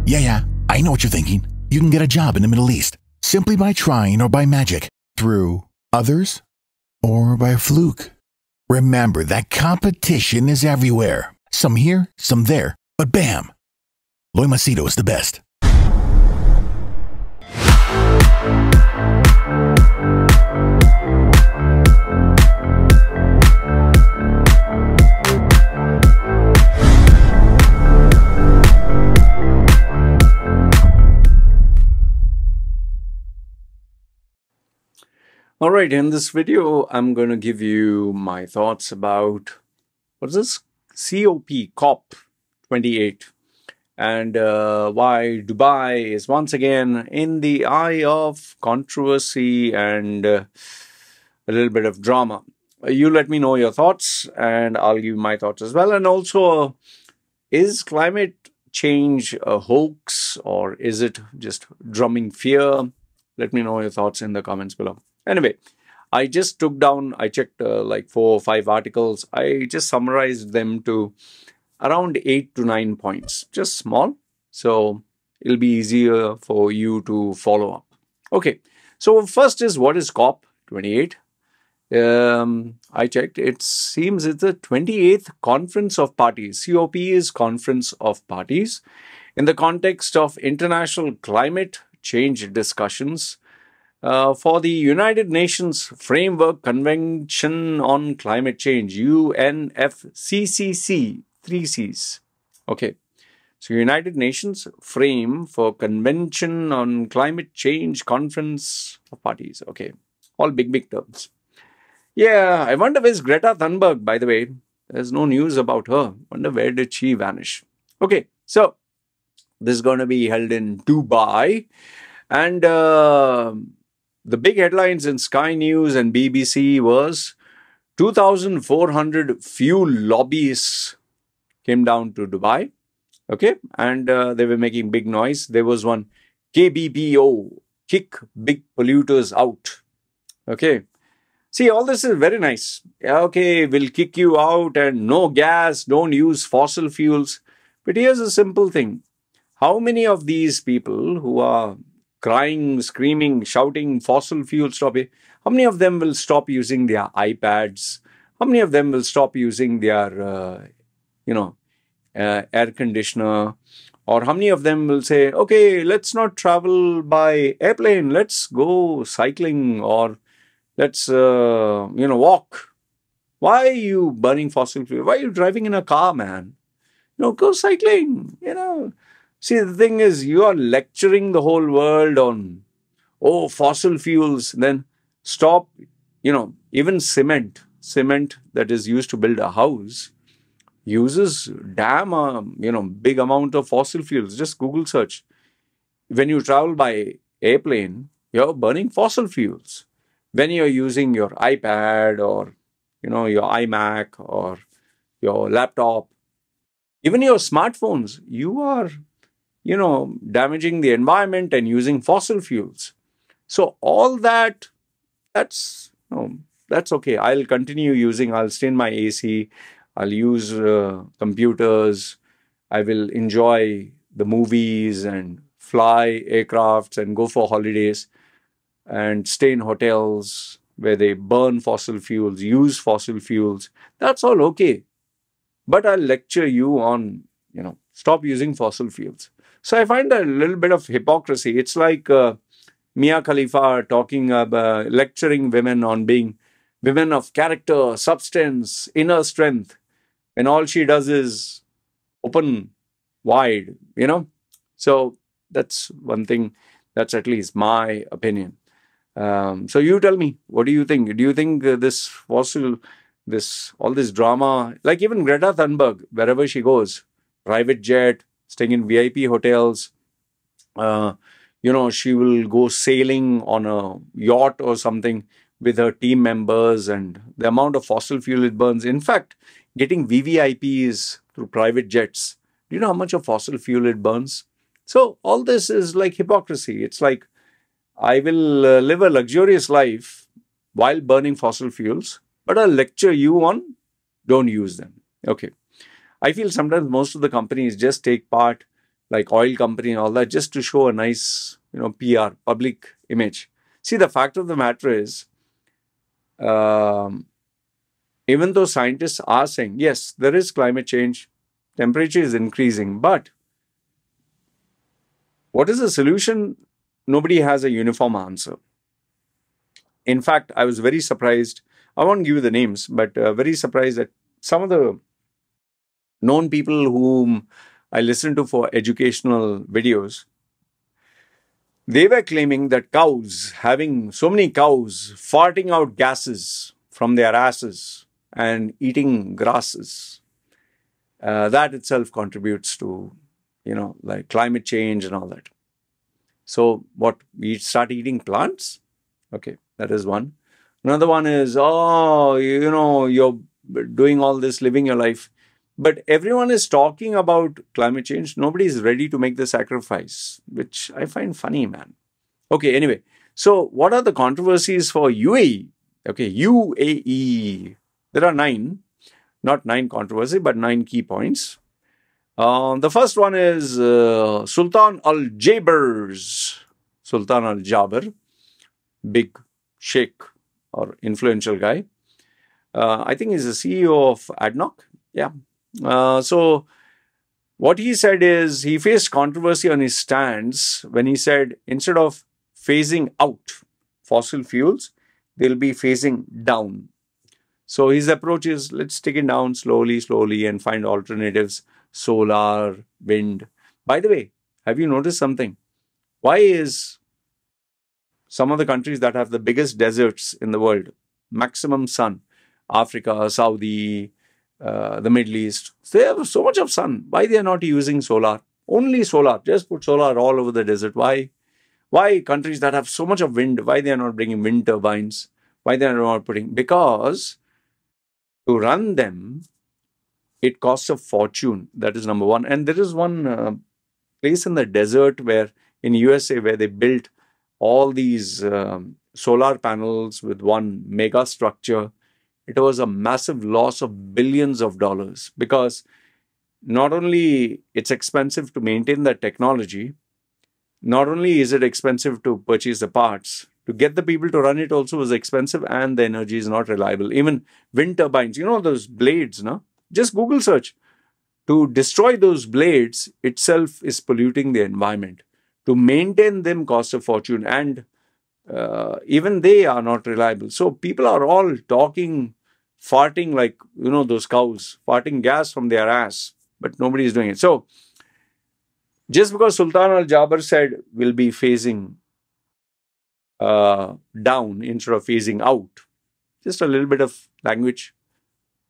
Yeah, I know what you're thinking. You can get a job in the Middle East simply by trying or by magic, through others, or by fluke. Remember that competition is everywhere. Some here, some there, but bam! Loy Machedo is the best. All right, in this video, I'm going to give you my thoughts about what's this COP28 and why Dubai is once again in the eye of controversy and a little bit of drama. You let me know your thoughts and I'll give my thoughts as well. And also, is climate change a hoax or is it just drumming fear? Let me know your thoughts in the comments below. Anyway, I just took down, I checked like 4 or 5 articles. I just summarized them to around 8 to 9 points, just small. So it'll be easier for you to follow up. Okay, so first is, what is COP28? I checked, it seems it's the 28th Conference of Parties. COP is Conference of Parties in the context of international climate change discussions for the United Nations Framework Convention on Climate Change, UNFCCC, 3 Cs. Okay, so United Nations Frame for Convention on Climate Change Conference of Parties. Okay, all big terms. Yeah, I wonder where's Greta Thunberg, by the way. There's no news about her. Wonder where did she vanish. Okay, so this is going to be held in Dubai. And the big headlines in Sky News and BBC was 2,400 fuel lobbyists came down to Dubai. Okay, and they were making big noise. There was one KBPO, kick big polluters out. Okay, see, all this is very nice. Okay, we'll kick you out and no gas, don't use fossil fuels. But here's a simple thing. How many of these people who are crying, screaming, shouting, fossil fuel stop it, how many of them will stop using their iPads? How many of them will stop using their, air conditioner? Or how many of them will say, okay, let's not travel by airplane, let's go cycling or let's, walk. Why are you burning fossil fuel? Why are you driving in a car, man? Go cycling, See, the thing is, you are lecturing the whole world on, oh, fossil fuels. Then stop, even cement that is used to build a house uses damn, big amount of fossil fuels. Just Google search. When you travel by airplane, you're burning fossil fuels. When you're using your iPad or, your iMac or your laptop, even your smartphones, you are damaging the environment and using fossil fuels. So all that's okay. I'll continue using, I'll stay in my AC, I'll use computers, I will enjoy the movies and fly aircrafts and go for holidays and stay in hotels where they burn fossil fuels, use fossil fuels. That's all okay. But I'll lecture you on, stop using fossil fuels. So I find a little bit of hypocrisy. It's like Mia Khalifa talking about lecturing women on being women of character, substance, inner strength, and all she does is open wide, So that's one thing. That's at least my opinion. So you tell me, what do you think? Do you think all this drama, like even Greta Thunberg, wherever she goes, private jet, staying in VIP hotels, she will go sailing on a yacht or something with her team members, and the amount of fossil fuel it burns. In fact, getting VVIPs through private jets, do you know how much of fossil fuel it burns? So all this is like hypocrisy. It's like, I will live a luxurious life while burning fossil fuels, but I'll lecture you on don't use them. Okay. I feel sometimes most of the companies just take part like oil company and all that, just to show a nice, PR, public image. See, the fact of the matter is, even though scientists are saying, yes, there is climate change, temperature is increasing, but what is the solution? Nobody has a uniform answer. In fact, I was very surprised. I won't give you the names, but very surprised that some of the known people whom I listen to for educational videos, they were claiming that cows, having so many cows farting out gases from their asses and eating grasses, that itself contributes to, like climate change and all that. So what, we start eating plants? Okay, that is one. Another one is, you're doing all this, living your life. But everyone is talking about climate change. Nobody is ready to make the sacrifice, which I find funny, man. Okay, anyway. So what are the controversies for UAE? Okay, UAE. There are 9. Not 9 controversies, but 9 key points. The first one is Sultan Al Jaber's. Sultan Al Jaber, big sheikh or influential guy. I think he's the CEO of ADNOC. Yeah. So what he said is he faced controversy on his stance when he said instead of phasing out fossil fuels, they'll be phasing down. So his approach is, let's take it down slowly and find alternatives, solar, wind. By the way, have you noticed something? Why is some of the countries that have the biggest deserts in the world, maximum sun, Africa, Saudi, the Middle East, they have so much of sun. Why they are not using solar? Only solar. Just put solar all over the desert. Why? Why countries that have so much of wind, why they are not bringing wind turbines? Why they are not putting? Because to run them, it costs a fortune. That is number one. And there is one place in the desert where, in USA, where they built all these solar panels with one mega structure. It was a massive loss of billions of dollars because not only it's expensive to maintain that technology, not only is it expensive to purchase the parts, to get the people to run it also is expensive, and the energy is not reliable. Even wind turbines, those blades, no? Just Google search. To destroy those blades itself is polluting the environment. To maintain them costs a fortune, and even they are not reliable. So people are all talking, farting like, those cows, farting gas from their ass, but nobody is doing it. So just because Sultan Al Jaber said we'll be phasing down instead of phasing out, just a little bit of language,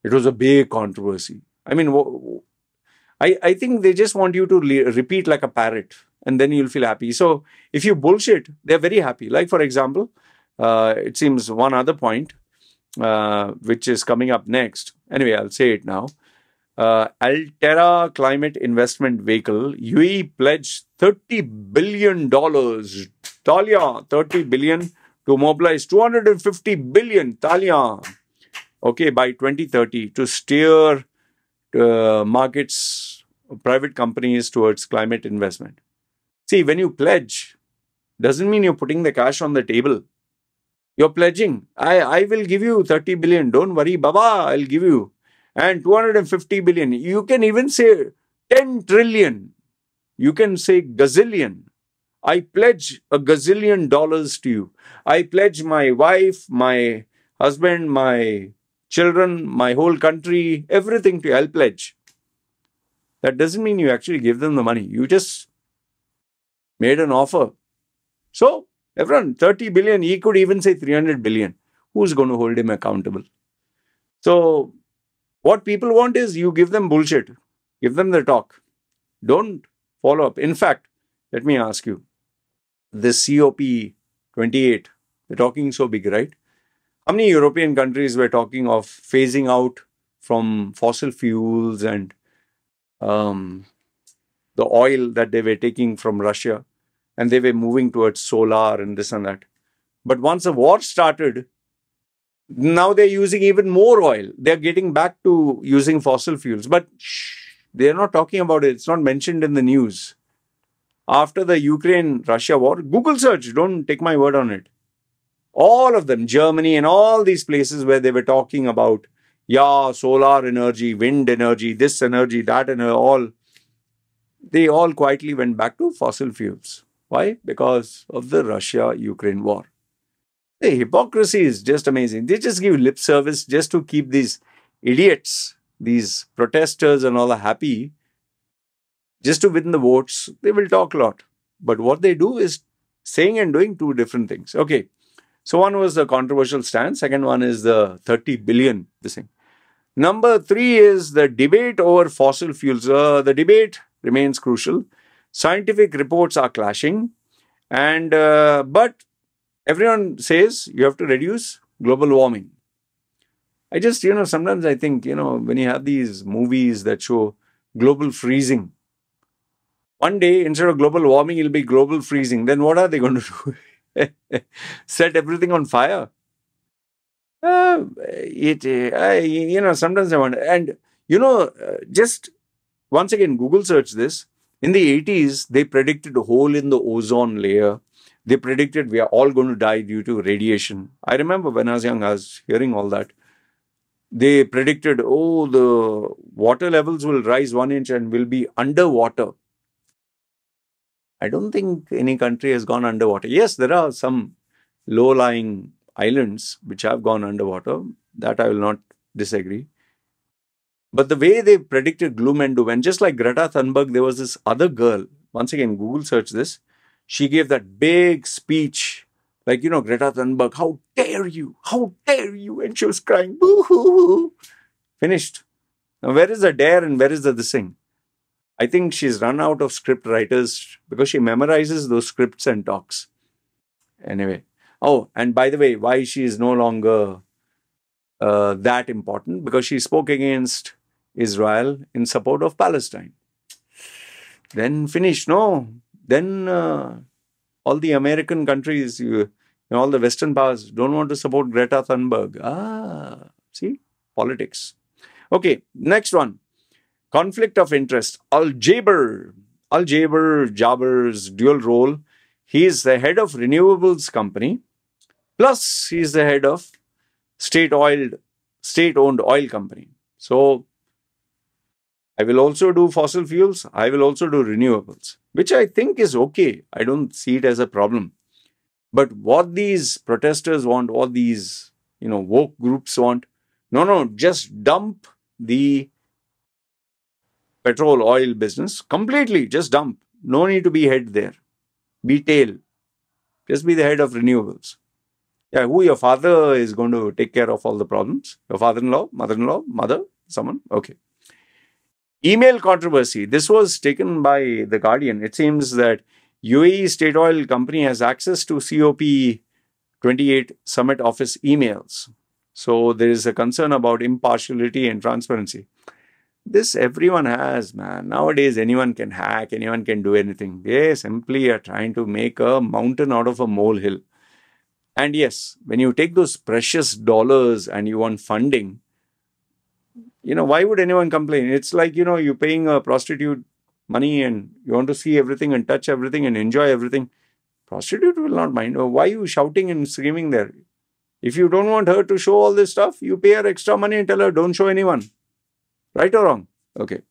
it was a big controversy. I mean, I think they just want you to repeat like a parrot, and then you'll feel happy. So if you bullshit, they're very happy. Like, for example, it seems one other point, which is coming up next. Anyway, I'll say it now. Alterra Climate Investment Vehicle, UAE pledged $30 billion. Talia, $30 billion to mobilize $250 billion. Talia. Okay, by 2030 to steer markets, private companies towards climate investment. See, when you pledge, doesn't mean you're putting the cash on the table. You're pledging, I will give you 30 billion. Don't worry, Baba, I'll give you. And 250 billion. You can even say 10 trillion. You can say gazillion. I pledge $1 gazillion to you. I pledge my wife, my husband, my children, my whole country, everything to you. I'll pledge. That doesn't mean you actually give them the money. You just made an offer. So, everyone, 30 billion, he could even say 300 billion. Who's going to hold him accountable? So, what people want is you give them bullshit. Give them the talk. Don't follow up. In fact, let me ask you, this COP28, they're talking so big, right? How many European countries were talking of phasing out from fossil fuels and the oil that they were taking from Russia, and they were moving towards solar and this and that. But once the war started, now they're using even more oil. They're getting back to using fossil fuels. But they're not talking about it. It's not mentioned in the news. after the Ukraine-Russia war. Google search, don't take my word on it. All of them, Germany and all these places where they were talking about, yeah, solar energy, wind energy, this energy, that energy, they all quietly went back to fossil fuels. Why? Because of the Russia-Ukraine war. The hypocrisy is just amazing. They just give lip service just to keep these idiots, these protesters and all happy, just to win the votes. They will talk a lot. But what they do is saying and doing two different things. Okay. So one was the controversial stance. Second one is the 30 billion, this thing. Number 3 is the debate over fossil fuels. The debate remains crucial. Scientific reports are clashing. And but everyone says you have to reduce global warming. I just, sometimes I think, when you have these movies that show global freezing, one day instead of global warming, it'll be global freezing. Then what are they going to do? Set everything on fire? Sometimes I wonder. And, just once again, Google search this. In the 80s, they predicted a hole in the ozone layer. They predicted we are all going to die due to radiation. I remember when I was young, I was hearing all that. They predicted, oh, the water levels will rise 1 inch and will be underwater. I don't think any country has gone underwater. Yes, there are some low-lying islands which have gone underwater. That I will not disagree. But the way they predicted gloom and doom, and just like Greta Thunberg, there was this other girl. Once again, Google search this. She gave that big speech, like, Greta Thunberg, how dare you? How dare you? And she was crying, boo-hoo-hoo. Finished. Now, where is the dare and where is the this thing? I think she's run out of script writers because she memorizes those scripts and talks. Anyway. Oh, and by the way, why she is no longer that important? Because she spoke against Israel in support of Palestine. Then finish, no? Then all the American countries, all the Western powers don't want to support Greta Thunberg. See? Politics. Okay, next one. Conflict of interest. Al-Jaber's dual role. He is the head of renewables company. Plus, he is the head of state-owned oil company. So, I will also do fossil fuels. I will also do renewables, which I think is okay. I don't see it as a problem. But what these protesters want, what these, woke groups want, no, just dump the petrol oil business completely. Just dump. No need to be head there. Be tail. Just be the head of renewables. Yeah, who your father is going to take care of all the problems? Your father-in-law, mother-in-law, mother, someone? Okay. Email controversy. This was taken by The Guardian. It seems that UAE State Oil Company has access to COP28 Summit Office emails. So there is a concern about impartiality and transparency. This everyone has, man. Nowadays, anyone can hack, anyone can do anything. They simply are trying to make a mountain out of a molehill. And yes, when you take those precious dollars and you want funding, why would anyone complain? It's like, you're paying a prostitute money and you want to see everything and touch everything and enjoy everything. Prostitute will not mind. Why are you shouting and screaming there? If you don't want her to show all this stuff, you pay her extra money and tell her, don't show anyone. Right or wrong? Okay.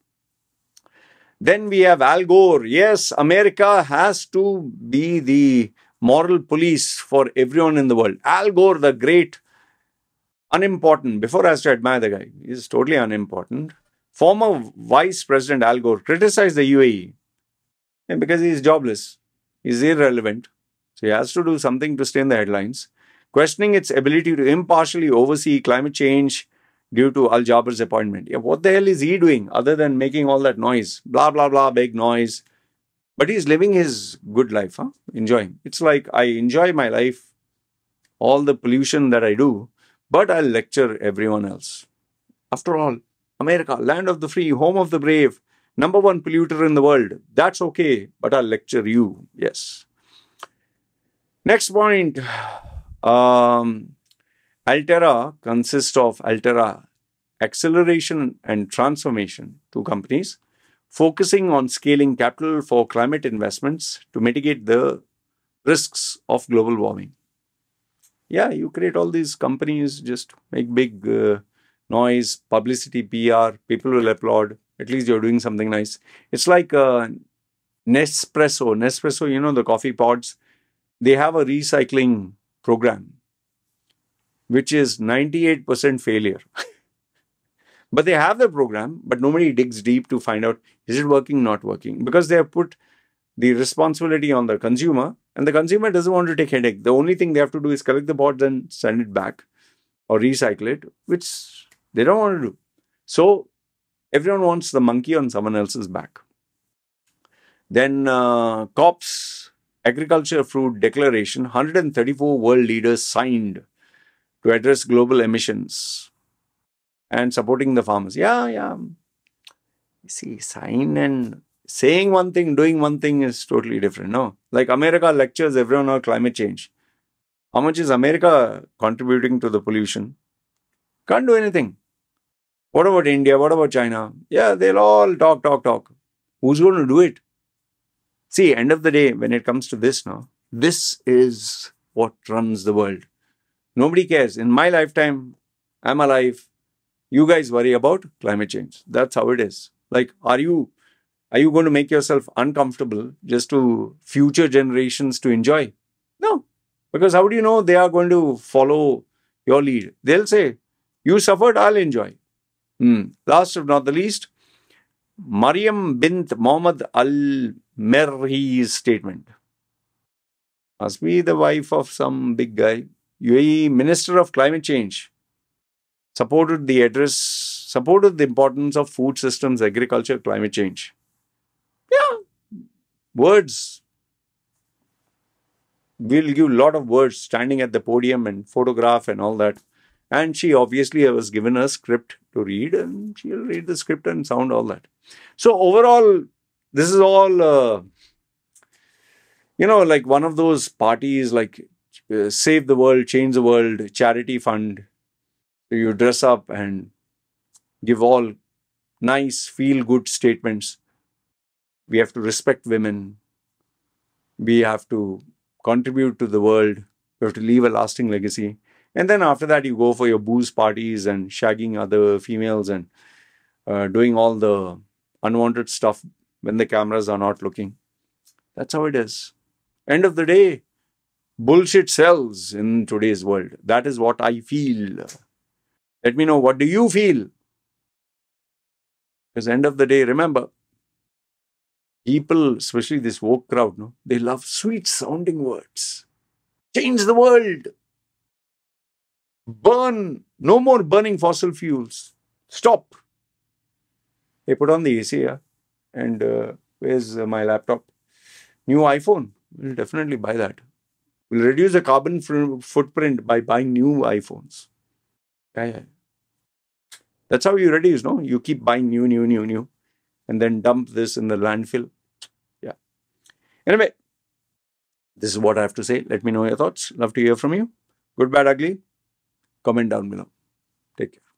Then we have Al Gore. Yes, America has to be the moral police for everyone in the world. Al Gore, the great, unimportant. Before I have to admire the guy, he's totally unimportant. Former Vice President Al Gore criticized the UAE and because he's jobless. He's irrelevant. So he has to do something to stay in the headlines. Questioning its ability to impartially oversee climate change due to Al-Jaber's appointment. Yeah, what the hell is he doing other than making all that noise? Blah, blah, blah, big noise. But he's living his good life, enjoying. It's like I enjoy my life, all the pollution that I do, but I'll lecture everyone else. After all, America, land of the free, home of the brave, #1 polluter in the world. That's okay, but I'll lecture you. Yes. Next point. Alterra consists of Alterra Acceleration and Transformation, 2 companies, focusing on scaling capital for climate investments to mitigate the risks of global warming. Yeah, you create all these companies, just make big noise, publicity, PR, people will applaud. At least you're doing something nice. It's like Nespresso. Nespresso, you know, the coffee pods, they have a recycling program, which is 98% failure. But they have the program, but nobody digs deep to find out, is it working, not working? Because they have put the responsibility on the consumer, and the consumer doesn't want to take headache. The only thing they have to do is collect the pods and send it back or recycle it, which they don't want to do. So everyone wants the monkey on someone else's back. Then COP's Agriculture Fruit Declaration, 134 world leaders signed to address global emissions and supporting the farmers. Yeah. You see, sign and saying one thing, doing one thing is totally different, no? Like America lectures everyone on climate change. How much is America contributing to the pollution? Can't do anything. What about India? What about China? Yeah, they'll all talk. Who's going to do it? See, end of the day, when it comes to this now, this is what runs the world. Nobody cares. In my lifetime, I'm alive. You guys worry about climate change. That's how it is. Like, are you going to make yourself uncomfortable just to future generations to enjoy? No. Because how do you know they are going to follow your lead? They'll say, you suffered, I'll enjoy. Last but not the least, Mariam bint Mohammed Al-Merhi's statement. Must be the wife of some big guy. UAE Minister of Climate Change supported the importance of food systems, agriculture, climate change. Yeah, words. We'll give a lot of words standing at the podium and photograph and all that. And she obviously was given a script to read, and she'll read the script and sound all that. So overall, this is all, like one of those parties like Save the World, Change the World, charity fund. You dress up and give all nice, feel-good statements. We have to respect women. We have to contribute to the world. We have to leave a lasting legacy. And then after that, you go for your booze parties and shagging other females and doing all the unwanted stuff when the cameras are not looking. That's how it is. End of the day, bullshit sells in today's world. That is what I feel. Let me know, what do you feel? Because end of the day, remember, people, especially this woke crowd, they love sweet sounding words. Change the world. Burn. No more burning fossil fuels. Stop. Hey, put on the AC, yeah? And where's my laptop? New iPhone. We'll definitely buy that. We'll reduce the carbon footprint by buying new iPhones. Yeah. That's how you reduce, no? You keep buying new, and then dump this in the landfill. Yeah. Anyway, this is what I have to say. Let me know your thoughts. Love to hear from you. Good, bad, ugly. Comment down below. Take care.